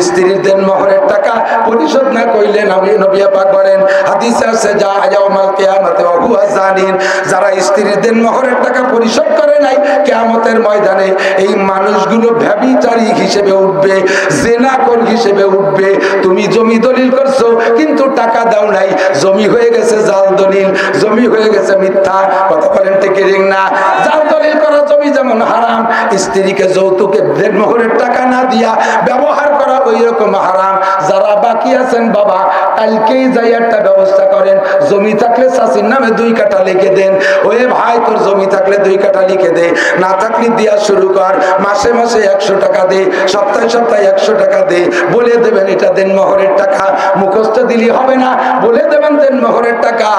স্ত্রীর দেন মোহরের টাকা পরিশোধ না কইলে নবী পাক বলেন, হাদিসে আছে যা ইয়াউমাল কিয়ামতে ওয়া হুয়া জানিন, যারা স্ত্রীর দেন মোহরের টাকা পরিশোধ করে নাই কিয়ামতের ময়দানে এই মানুষগুলো ব্যভিচারী হিসেবে উঠবে, জিনাখোর হিসেবে উঠবে। তুমি জমি দলিল করছো কিন্তু টাকা দাও নাই, জমি হয়ে গেছে জাল দলিল, জমি হয়ে গেছে মিথ্যা। কথা বলেন ঠিক না? জাল দলিল করা জমি যেমন হারাম, স্ত্রীকে যৌতুকে মোহরের টাকা না দিয়া ব্যবহার করা ওই রকম হারাম। যারা বাকি আছেন বাবা, কালকেই যাই একটা ব্যবস্থা করেন, জমি থাকলে চাষির নামে 2 কাঠা লিখে দেন। ওই ভাই তোর জমি থাকলে 2 কাঠা লিখে দে, না থাকলে দিয়া শুরু কর। মাসে মাসে 100 টাকা দে, সপ্তাহে সপ্তাহে 100 টাকা দে। বলে দেবেন এটা দেন মোহরের টাকা, মুখস্থ দিলি হবে না, বলে দেবেন দেন মোহরের টাকা।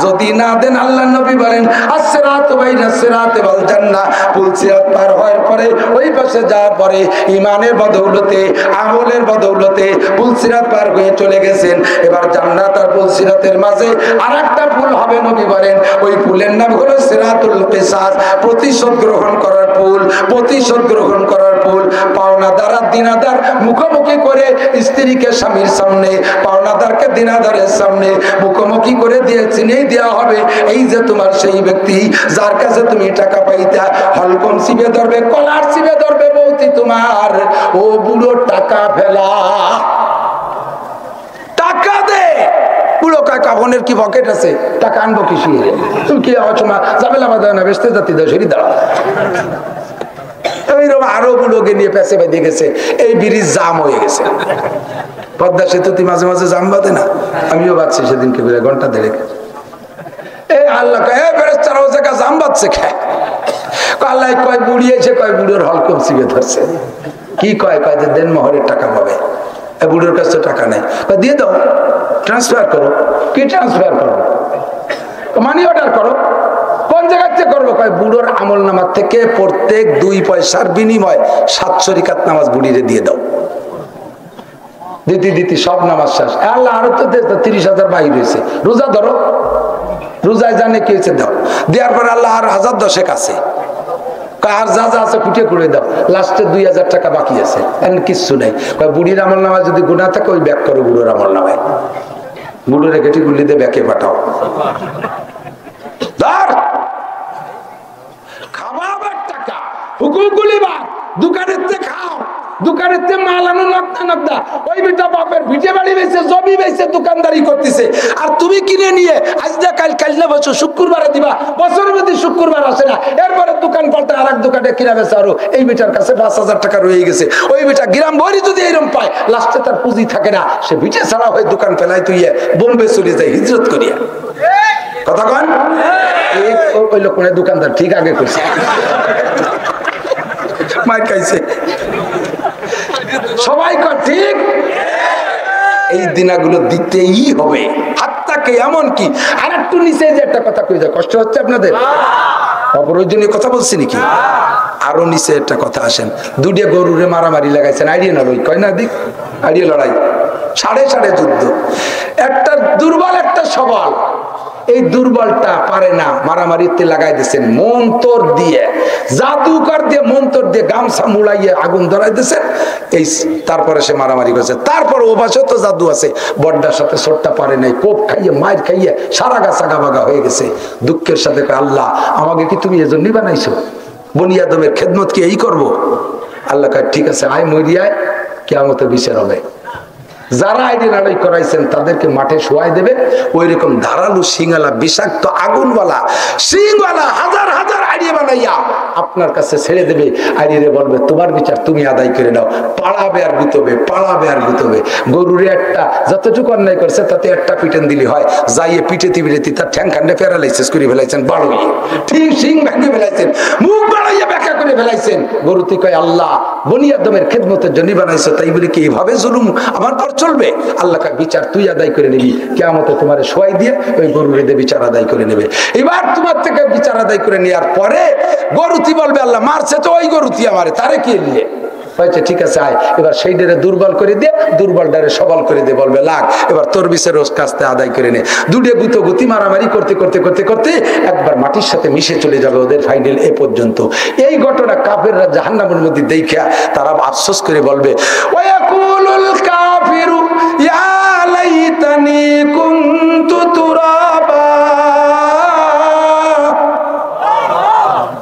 যদি না দেন আল্লাহ নবী বলেন আসসিরাতু বাইনাস সিরাতি ওয়াল জান্নাহ, পুল সিরাত পার হওয়ার পরে ওই পাশে যাওয়ার পরে ইমানের বদৌলতে, আমলের বদৌলতে পুল সিরাত পার হয়ে চলে গেছেন। এবার জান্নাত আর পুল সিরাতের মাঝে আরেকটা পুল হবে, নবী বলেন ওই পুলের নাম হলো সিরাতুল কিসাস, প্রতিশোধ গ্রহণ করার পুল, প্রতিশোধ গ্রহণ করার পুল। পাওনাদার আর দিনাদার মুখোমুখি করে স্ত্রীকে স্বামীর সামনে, পাওনাদারকে দিনাদারের সামনে মুখোমুখি করে দিয়ে চিনেই দেওয়া হবে এই যে তোমার সেই ব্যক্তি যার কাছে তুমি টাকা পাইতা। হলকম চিবে ধরবে, কলার চিবে ধরবে বৌতি তোমার, ও বুড়ো টাকা ফেলা, টাকা দে। বুড়ো কয় কাফনের কি পকেট আছে, টাকা আনবো কি শুয়ে? তুমি কি অচমা যাবেলা বাদা না বেসতে জাতি দাও, সেটি দাঁড়া। এইরকম আরো বুড়োকে নিয়ে পেছে বেঁধে গেছে, এই ব্রিজ জাম হয়ে গেছে। পদ্মা সেতুতে মাঝে মাঝে জাম বাঁধে না, আমিও বাঁধছি সেদিনকে ঘন্টা 1.5। এই আল্লাহ ফেরেশতারা ও জায়গা জাম বাঁধছে খায়। আল্লাহ কয় বুড়িয়েছে, কয় বুড়োর হলকম চিবে ধরছে। কি কয়? কয় যে দেন মোহরের টাকা পাবে। বুড়োর কাছে টাকা নাই, দিয়ে দাও, ট্রান্সফার করো। কি ট্রান্সফার করো? মানি অর্ডার করো। কোন জায়গাতে করবো? কয় বুড়োর আমল নামাজ থেকে প্রত্যেক 2 পয়সার বিনিময় 700 রাকাত নামাজ বুড়িরে দিয়ে দাও। দিতে দিতে সব নামাজ শেষ। আল্লাহ আরো তো 30,000 বাহির হয়েছে। রোজা ধরো, রোজায় জানে কি হয়েছে দাও। দেওয়ার পর আল্লাহ আর 1010 আছে। আর যা যা আছে ফুটিয়ে করে দাও, লাস্টে 2000 টাকা বাকি আছে, কিচ্ছু নাই। বুড়ির আমল নামায় যদি গুণা থাকে ওই ব্যাক করো বুড়োর আমল নামায়, বুড়োর কেটে গুলি দিয়ে ব্যাকে পাঠাও। খাবার টাকা হুকুমগুলি বাদ, দোকানের খাও, দোকানের মাল আনো নকদা, ওই বেটা বাপের ভিটে বাড়ি বেঁচে জমি বেঁচে দোকানদারি করতেছে, আর তুমি কিনে নিয়ে আজ না কাল না বছর শুক্রবারে দিবা, বছরের মধ্যে শুক্রবার আসে না, এরপরে দোকান পাল্টা আর এক দোকানে কিনা বেচে, আরো এই বেটার কাছে 5000 টাকা রয়ে গেছে। ওই বেটা গ্রাম ভরি যদি এরকম পায়, লাস্টে তার পুঁজি থাকে না, সে ভিটে ছাড়া হয়ে দোকান ফেলাই তুই বোম্বে চলে যায় হিজরত করিয়া। কথা কন, ওই লোক মানে দোকানদার ঠিক আগে করছে, মার খাইছে সবাই কর ঠিক। এই দিনাগুলো দিতেই হবে, হাত্তাকে এমন কি। আর একটু নিচে যে একটা কথা কই যায়, কষ্ট হচ্ছে আপনাদের? অপ্রয়োজনীয় কথা বলছি নাকি? আরো নিচে একটা কথা আসেন, দুটো গরুরে মারামারি লাগাইছেন, আইডিয়া লড়াই কয় না, দিক আইডিয়া লড়াই, সাড়ে সাড়ে যুদ্ধ, একটা দুর্বল একটা সবল। এই দুর্বলটা পারে না, মারামারিতে লাগাই দিয়েছেন মন্তর দিয়ে, জাদুকর দিয়ে মন্তর দিয়ে গামছা মুড়াইয়ে আগুন ধরাই দিয়েছেন। এই তারপরে সে মারামারি করেছে, তারপর ও পাশে তো জাদু আছে, বড্ডার সাথে ছোট্টা পারে নাই, কোপ খাইয়ে মায়ের খাইয়ে সারা গা সাগা বাগা হয়ে গেছে। দুঃখের সাথে আল্লাহ আমাকে কি তুমি এজন্যই বানাইছো? বনি আদমের খেদমত কি এই করবো? আল্লাহ কয় ঠিক আছে, আয় মরিয়ায়, কিয়ামতে বিচার হবে। যারা আইডি লড়াই করাইছেন তাদেরকে মাঠে শোয়াই দেবে, ওই রকম ধারালু সিংওয়ালা বিষাক্ত আগুনওয়ালা সিংওয়ালা হাজার হাজার আইডিয়া বানাইয়া আপনার কাছে ছেড়ে দেবে। আইডিরে বলবে তোমার বিচার তুমি আদায় করে নাও, পাড়াবে আর গুতবে, পাড়াবে আর গুতবে। গরুরে একটা যতটুকু অন্যায় করছে তাতে একটা পিটেন দিলি হয়, যাইয়ে পিটেতি পিটেতি তার ঠ্যাং খান্ডে প্যারালাইসিস করে ফেলাইছেন, বাড়িয়ে ঠিক সিং ভেঙে ফেলাইছেন, মুখ বাড়াইয়া ব্যাখ্যা করে ফেলাইছেন। গরুতি কয় আল্লাহ বনি আদমের খেদমতের জন্য বানাইছো, তাই বলে কি এইভাবে জুলুম আমার পর চলবে? আল্লাহ কার বিচার তুই আদায় করে নিবি, কিয়ামতে তোমার শোয়াই দিয়ে ওই গরুরে দিয়ে বিচার আদায় করে নেবে। এবার তোমার থেকে বিচার আদায় করে নেওয়ার পরে গরুতি বলবে আল্লাহ মারছে তো ওই গরুতি আমারে, তারে কি নিয়ে হয়েছে? ঠিক আছে আয়, এবার সেই ডেরে দুর্বল করে দিয়ে দুর্বল ডারে সবল করে দিয়ে বলবে লাগ, এবার তোর বিচার রোজ কাজতে আদায় করে নে। দুটে গুতো গুতি মারামারি করতে করতে করতে করতে একবার মাটির সাথে মিশে চলে যাবে ওদের ফাইনাল এ পর্যন্ত। এই ঘটনা কাফেররা জাহান্নামের মধ্যে দেখা তারা আফসোস করে বলবে ওয়াকুলুল কাফিরু ইয়া লাইতানি কুনতু তুরাবা।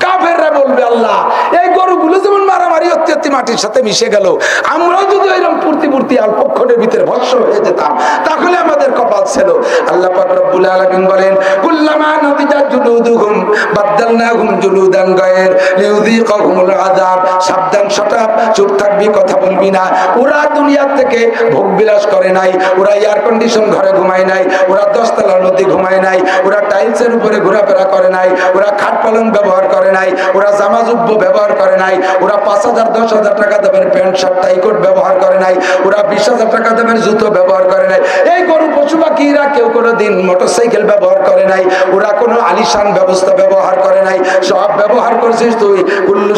কাফেররা বলবে আল্লাহ এই গরুগুলো যেমন মারামারি হতে হতে মাটির সাথে মিশে গেল, আমরাও যদি এরকম পূর্তি পূর্তি অল্পক্ষণের ভিতরে ভস্ম হয়ে যেতাম তাহলে আমাদের কপাল ছিল। আল্লাহ পাক রব্বুল আলামিন বলেন কুল্লামা নাদিজাত জুলুদুহুম বাদদালনাহুম জুলুদান গায়র লিউযীকাহুমুল আযাব। সাবধান, শটাপ, চুপ থাকবি, কথা বলবি না। ওরা দুনিয়া থেকে ভোগ বিলাস করে নাই, ওরা এয়ার কন্ডিশন ঘরে ঘুমায় নাই, ওরা 10 তলা নদী ঘুমায় নাই, ওরা টাইলসের উপরে ঘোরাফেরা করে নাই, ওরা খাট পালং ব্যবহার করে নাই, ওরা জামা জুব্ব ব্যবহার করে নাই, ওরা 5000 10,000 টাকা দামের প্যান্ট শার্ট টাই কোট ব্যবহার করে নাই, ওরা 20,000 টাকা দামের জুতো ব্যবহার করে নাই। এই গরু পশু পাখিরা কেউ কোনোদিন মোটরসাইকেল ব্যবহার করে নাই, ওরা কোনো আলিশান ব্যবস্থা ব্যবহার করে নাই, সব ব্যবহার করছিস তুই। কুল্লু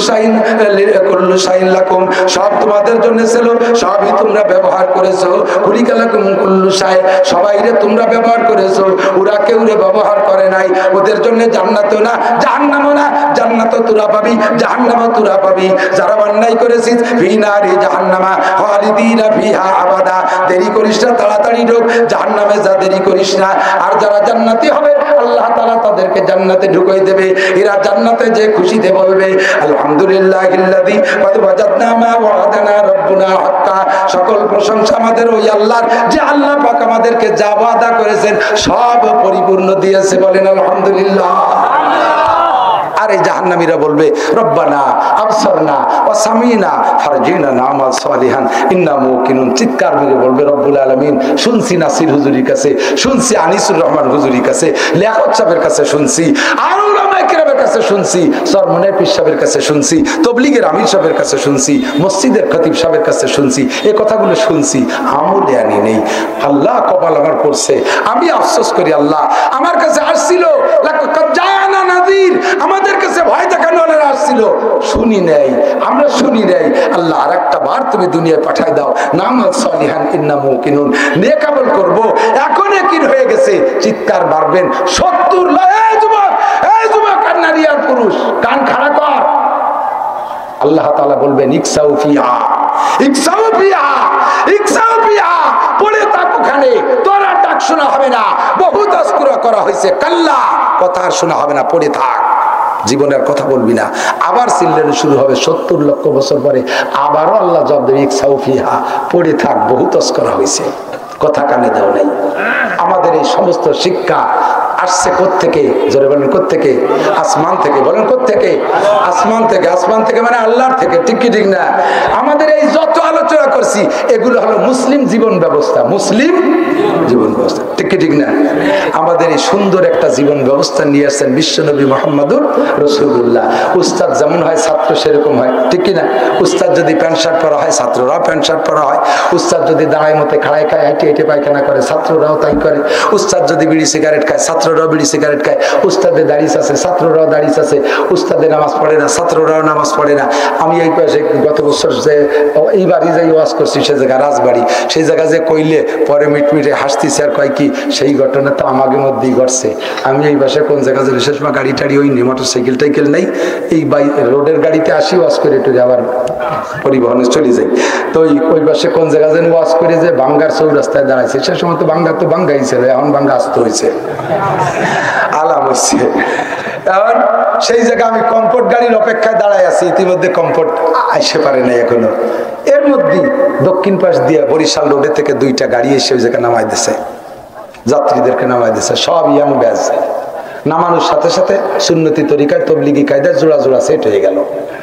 শাইন লাকুম, সব তোমাদের জন্য ছিল, সবই তোমরা ব্যবহার করেছো। কুলিকা লাকুম কুল্লু শাই, সবাই রে তোমরা ব্যবহার করেছো, ওরা কেউ রে ব্যবহার করে নাই। ওদের জন্য জান্নাতও না জাহান্নামও না, জান্নাতও তোরা পাবি, জাহান্নামও তোরা পাবি। যারা অন্যায় করেছিস ফি নারি জাহান্নামা খালিদিনা ফিহা আবাদা। দেরি করিস না, তাড়াতাড়ি ঢোক জাহান্নামে, যা দেরি করিস না। আর যারা জান্নাতি হবে আল্লাহ তাআলা তাদেরকে জান্নাতে ঢুকাই দেবে। এরা জান্নাতে যে খুশিতে বলবে আলহামদুলিল্লাহিল্লাযী ক্বাদ ওয়াজাদনা মা ওয়া'আদানা রাব্বুনা হাক্কা। সকল প্রশংসা আমাদের ওই আল্লাহর, যে আল্লাহ পাক আমাদেরকে যা ওয়াদা করেছেন সব পরিপূর্ণ দিয়েছে। বলেন আলহামদুলিল্লাহ। আর এই জাহান্নামীরা বলবে রব্বানা আবসারনা ওয়া সামিনা ফারজিনা নামাল সালিহান ইন্না মুকিনুন। চিৎকার মেরে বলবে রব্বুল আলামিন শুনছি নাসির হুজুরির কাছে, শুনছি আনিসুর রহমান হুজুরির কাছে, লিয়াকত সাহেবের কাছে শুনছি, আর উলামায়ে কেরামের কাছে শুনছি, সরমনের পীর সাহেবের কাছে শুনছি, তবলিগের আমির সাহেবের কাছে শুনছি, মসজিদের খতিব সাহেবের কাছে শুনছি, এই কথাগুলো শুনছি, আমলে আনি নেই। আল্লাহ কপাল আমার পড়ছে, আমি আফসোস করি আল্লাহ আমার কাছে আসছিল লাকাদ জাআনা নাযীর, আমাদের কাছে ভয় দেখানো ওরা আসছিল, শুনি নাই, আমরা শুনি নাই। আল্লাহ আরেকটা বার তুমি দুনিয়ায় পাঠায় দাও, নামাল সালিহান ইন্না মুকিনুন, নেক আমল করব। এখন একই হয়ে গেছে, চিৎকার মারবেন 70 লাখ। এই যুবক, এই যুবক, নারী আর পুরুষ কান খাড়া কর, আল্লাহ তাআলা বলবেন ইকসাউ ফিহা, ইকসাউ ফিহা, ইকসাউ ফিহা, পড়ে থাক ওখানে, তোর আর ডাক শোনা হবে না। বহু তাজকিরা করা হয়েছে, কাল্লা, কথা আর শোনা হবে না, পড়ে থাক, জীবনের কথা বলবি না। আবার চিল্লানো শুরু হবে 70 লক্ষ বছর পরে, আবারও আল্লাহ জবাব দেবে ইকসাউ ফিহা, পড়ে থাক, বহু তাজকিরা হয়েছে, কথা কানে দাও নাই। আমাদের এই সমস্ত শিক্ষা আসছে কোত্থেকে? জোরে বলেন কোত্থেকে? আসমান থেকে। বলেন কোত্থেকে? আসমান থেকে। আসমান থেকে মানে আল্লাহর থেকে, ঠিক কি ঠিক না? আমাদের এই যত আলোচনা করছি এগুলো হলো মুসলিম জীবন ব্যবস্থা, মুসলিম জীবন ব্যবস্থা, ঠিক কি ঠিক না? আমাদের এই সুন্দর একটা জীবন ব্যবস্থা নিয়ে আসছেন বিশ্বনবী মুহাম্মদুর রাসূলুল্লাহ। উস্তাদ যেমন হয় ছাত্র সেরকম হয়, ঠিক কি না? উস্তাদ যদি প্যান্ট শার্ট পরা হয় ছাত্ররাও প্যান্ট শার্ট পরা হয়। উস্তাদ যদি দাঁড়ায় মতে খাড়ায় খায়, হেঁটে হেঁটে পায়খানা করে, ছাত্ররাও তাই করে। উস্তাদ যদি বিড়ি সিগারেট খায়, ছাত্ররাও বিড়ি সিগারেট খায়। উস্তাদের দাড়িস আছে, ছাত্ররাও দাড়িস আছে। উস্তাদে নামাজ পড়ে না, ছাত্ররাও নামাজ পড়ে না। আমি এই পাশে গত বছর যে এই বাড়ি যাই ওয়াজ করছি, সে জায়গা রাজবাড়ি, সেই জায়গা যে কইলে পরে মিটমিটে হাসতেছে আর কয় কি সেই ঘটনা তো আমাদের মধ্যেই ঘটছে। আমি এই পাশে কোন জায়গা যে বিশেষ গাড়ি টাড়ি ওই নেই, মোটর সাইকেল টাইকেল নেই, এই রোডের গাড়িতে আসি ওয়াজ করে একটু আবার পরিবহনে চলে যাই। তো ওই পাশে কোন জায়গা যেন ওয়াজ করে যে বাঙ্গার চৌরাস্তায় দাঁড়াইছে, সে সময় তো বাঙ্গা তো বাঙ্গাই ছিল, এখন বাঙ্গা আসতে হয়েছে, আলাম হচ্ছে। এখন সেই জায়গায় আমি কমফোর্ট গাড়ির অপেক্ষায় দাঁড়াই আছি, ইতিমধ্যে কমফোর্ট আসতে পারে নাই এখনো। এর মধ্যে দক্ষিণ পাশ দিয়ে বরিশাল রোডে থেকে 2টা গাড়ি এসে ওই জায়গায় নামাই দিছে, যাত্রীদেরকে নামাই দিছে, সব ইয়াং ব্যাচ। নামানোর সাথে সাথে সুন্নতি তরিকায় তবলিগি কায়দায় জোড়া জোড়া সেট হয়ে গেল,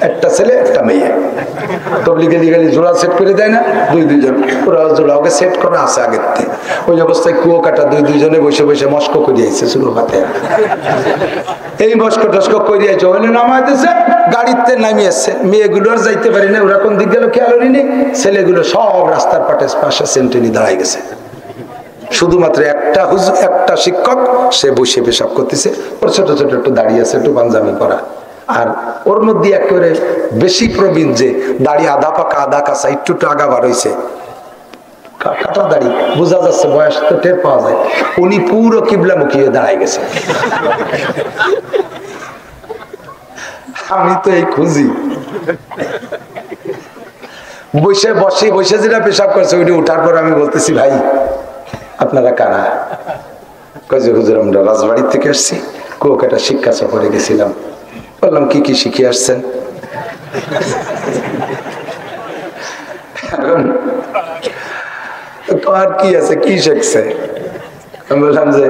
একটা ছেলে একটা মেয়ে। তবলিগি লিগালি জোড়া সেট করে দেয় না, 2-2 জন, ওরা জোড়া ওকে সেট করা আছে আগের থেকে। ওই অবস্থায় কুয়ো কাটা 2-2 জনে বসে বসে মস্ক করিয়েছে শুরু হাতে। এই মস্ক টস্ক করিয়েছে, ওখানে নামাই দিয়েছে, গাড়িতে নামিয়েছে। মেয়েগুলো আর যাইতে পারি না, ওরা কোন দিক গেল খেয়াল নেই। ছেলেগুলো সব রাস্তার পাশে সেন্টেনি দাঁড়াই গেছে। শুধুমাত্র একটা শিক্ষক, সে বসে পেশাব করতেছে, ওর ছোট ছোট একটু দাঁড়িয়ে আছে, একটু পাঞ্জাবি পরা। আর ওর মধ্যে একেবারে বেশি প্রবীণ, যে দাড়ি আধা পাকা আধা কাঁচা, একটু আগা বার হয়েছে, কাটা দাড়ি, বোঝা যাচ্ছে বয়স তো টের পাওয়া যায়। উনি পুরো কিবলামুখী হয়ে দাঁড়াই গেছে। আমি তো এই খুঁজি বসে যেটা পেশাব করছে ওইটা উঠার পর আমি বলতেছি, ভাই আপনারা কারা? কয়ে হুজুর আমরা রাজবাড়ির থেকে আসছি, কুয়াকাটা শিক্ষা সফরে গেছিলাম। বললাম কি কি শিখে আসছেন? আর কি আছে, কি শিখছে? আমি বললাম যে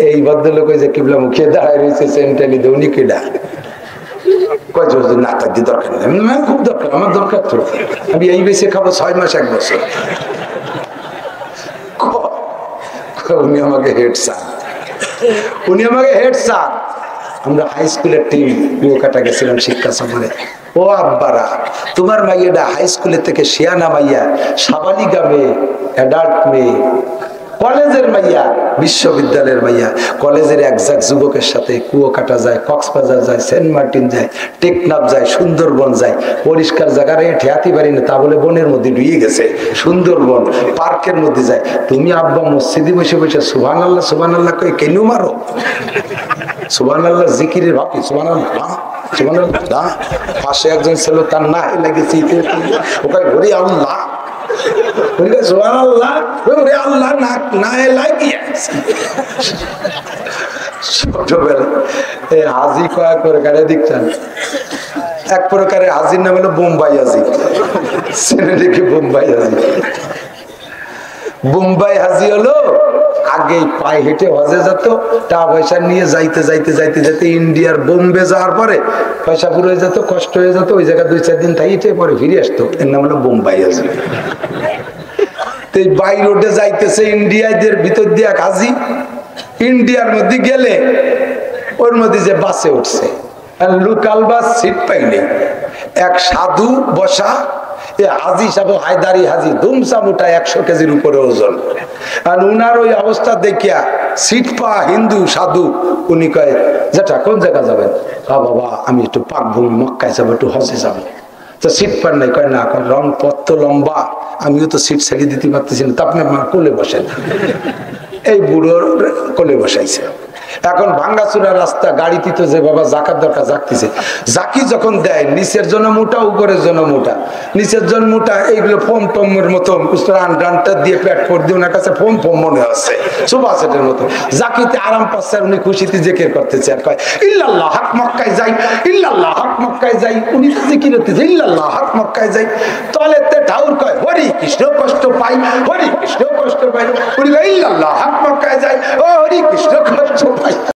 এই ভদ্রলোক যে কিবলা মুখিয়ে দাঁড়ায় রয়েছে সেন্টালি উনি কিডা? না তার দিয়ে দরকার নেই, খুব দরকার, আমার দরকার তো, আমি এই বেশি খাবো 6 মাস 1 বছর। উনি আমাকে হেড স্যার। আমরা হাই স্কুলের টিম কুয়াকাটা গেছিলাম শিক্ষা সফরে। ও আব্বারা, তোমার মাইয়াটা হাই স্কুলের থেকে শিয়ানা মাইয়া, সাবালিকা মেয়ে, অ্যাডাল্ট মেয়ে, কলেজের মাইয়া, বিশ্ববিদ্যালয়ের মাইয়া, কলেজের একজাক যুবকের সাথে কুয়াকাটা যায়, কক্সবাজার যায়, সেন্ট মার্টিন যায়, টেকনাফ যায়, সুন্দরবন যায়। পরিষ্কার জায়গায় ঠেয়াতে পারি না, তা বলে বনের মধ্যে ডুয়ে গেছে, সুন্দরবন পার্কের মধ্যে যায়। তুমি আব্বা মসজিদে বসে বসে সুবহানাল্লাহ সুবহানাল্লাহ কই কেন মারো? সুবহানাল্লাহ জিকিরের ভাবি, সুবহানাল্লাহ সুবহানাল্লাহ। পাশে একজন ছিল, তার না লেগেছে, ওখানে ঘুরে আল্লাহ হাজি কয়েক প্রকারে দেখছেন। এক প্রকারের হাজির নাম হলো বোম্বাই হাজি, ছেলেটিকে বোম্বাই হাজি। বোম্বাই হাজি হলো আগে পায়ে হেঁটে হজে যেত, টাকা পয়সা নিয়ে যাইতে যাইতে যাইতে যাইতে ইন্ডিয়ার বোম্বে যাওয়ার পরে পয়সা পুরো হয়ে যেত, কষ্ট হয়ে যেত, ওই জায়গায় 2-4 দিন থাইতে পরে ফিরে আসতো। এর নাম হলো বোম্বাই হাজি। বাই রোডে যাইতেছে ইন্ডিয়াদের ভিতর দিয়ে হাজি, ইন্ডিয়ার মধ্যে গেলে ওর মধ্যে যে বাসে উঠছে, লোকাল বাস সিট পাইনি, এক সাধু বসা, হাজি সাহেব হায়দারি হাজি, ধুমসা মোটা 100 কেজির উপরে ওজন। আর উনার ওই অবস্থা দেখিয়া সিট পা হিন্দু সাধু, উনি কয় যেটা কোন জায়গা যাবেন? বাবা আমি একটু পাকভূমি মক্কায় যাবো, একটু হজে যাবো। তো সিট পান নাই, কয় না, রং পথ তো লম্বা, আমিও তো সিট ছেড়ে দিতে পারতেছি না, তো আপনি আমার কোলে বসেন। এই বুড়োর কোলে বসাইছে। এখন ভাঙ্গাচুরা রাস্তা, গাড়িতে তো যে বাবা জাকাত দরকার জাকতেছে, জাকি যখন দেয় নিচের জন্য মোটা উপরের জন্য মোটা, নিচের জন্য মোটা, এইগুলো ফোম টমের মতো ডানটা দিয়ে পেট করে দিয়ে ওনার কাছে ফোম ফোম মনে হচ্ছে সোফা সেটের মতো, জাকিতে আরাম পাচ্ছে আর উনি খুশিতে জেকের করতেছে আর কয় ইল্লাল্লাহ হক মক্কায় যাই, ইল্লাল্লাহ হক মক্কায় যাই, উনি তো জিকির হতেছে ইল্লাল্লাহ হক মক্কায় যাই। তাহলে ঠাকুর কয় হরি কৃষ্ণ কষ্ট পাই, হরি কৃষ্ণ কষ্ট পাই, উনি কয় ইল্লাল্লাহ হক মক্কায় যাই, ও হরি কৃষ্ণ কষ্ট পাই।